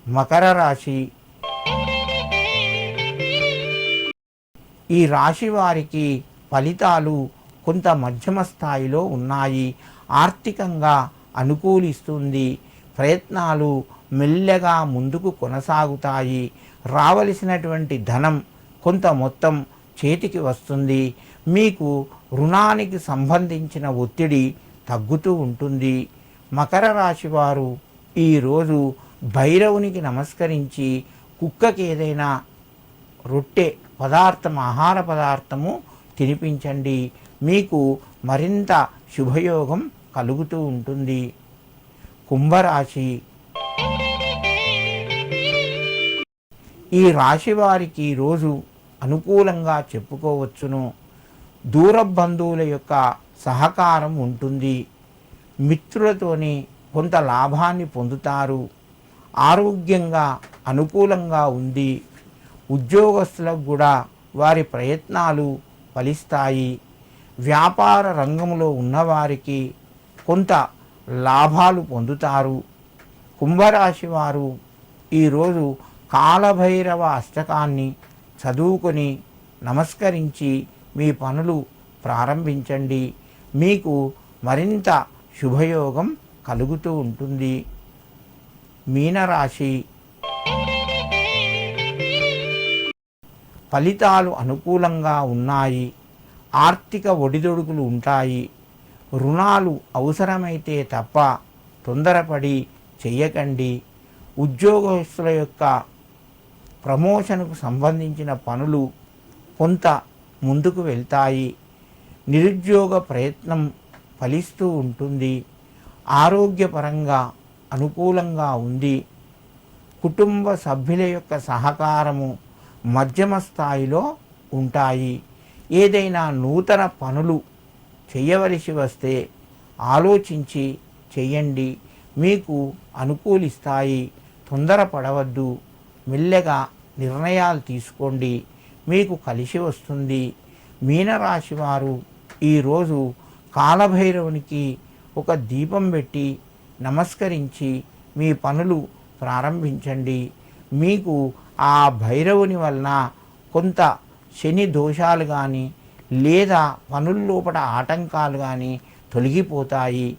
మకర రాశి. ఈ రాశి వారికి ఫలితాలు కొంత మధ్యమ స్థాయిలో ఉన్నాయి. ఆర్థికంగా అనుకూలిస్తుంది. ప్రయత్నాలు మెల్లగా ముందుకు కొనసాగుతాయి. రావలసినటువంటి ధనం కొంత మొత్తం చేతికి వస్తుంది. మీకు రుణానికి సంబంధించిన ఒత్తిడి తగ్గుతూ ఉంటుంది. మకర రాశి వారు ఈరోజు భైరవునికి నమస్కరించి కుక్కకి ఏదైనా రొట్టె పదార్థం ఆహార పదార్థము తినిపించండి. మీకు మరింత శుభయోగం కలుగుతూ ఉంటుంది. కుంభరాశి. ఈ రాశి వారికి ఈరోజు అనుకూలంగా చెప్పుకోవచ్చును. దూర బంధువుల యొక్క సహకారం ఉంటుంది. మిత్రులతోని కొంత లాభాన్ని పొందుతారు. ఆరోగ్యంగా అనుకూలంగా ఉంది. ఉద్యోగస్తులకు కూడా వారి ప్రయత్నాలు ఫలిస్తాయి. వ్యాపార రంగంలో ఉన్నవారికి కొంత లాభాలు పొందుతారు. కుంభరాశి వారు ఈరోజు కాలభైరవ అష్టకాన్ని చదువుకొని నమస్కరించి మీ పనులు ప్రారంభించండి. మీకు మరింత శుభయోగం కలుగుతూ ఉంటుంది. మీనరాశి. ఫలితాలు అనుకూలంగా ఉన్నాయి. ఆర్థిక ఒడిదొడుకులు ఉంటాయి. రుణాలు అవసరమైతే తప్ప తొందరపడి చెయ్యకండి. ఉద్యోగస్తుల యొక్క ప్రమోషన్కు సంబంధించిన పనులు కొంత ముందుకు వెళ్తాయి. నిరుద్యోగ ప్రయత్నం ఫలిస్తూ ఉంటుంది. ఆరోగ్యపరంగా అనుకూలంగా ఉంది. కుటుంబ సభ్యుల యొక్క సహకారము మధ్యమ స్థాయిలో ఉంటాయి. ఏదైనా నూతన పనులు చేయవలసి వస్తే ఆలోచించి చెయ్యండి. మీకు అనుకూలిస్తాయి. తొందరపడవద్దు. మెల్లగా నిర్ణయాలు తీసుకోండి. మీకు కలిసి వస్తుంది. మీనరాశి వారు ఈరోజు కాలభైరవునికి ఒక దీపం పెట్టి నమస్కరించి మీ పనులు ప్రారంభించండి. మీకు ఆ భైరవుని వలన కొంత శని దోషాలు కానీ లేదా పనుల లోపల ఆటంకాలు కానీ తొలగిపోతాయి.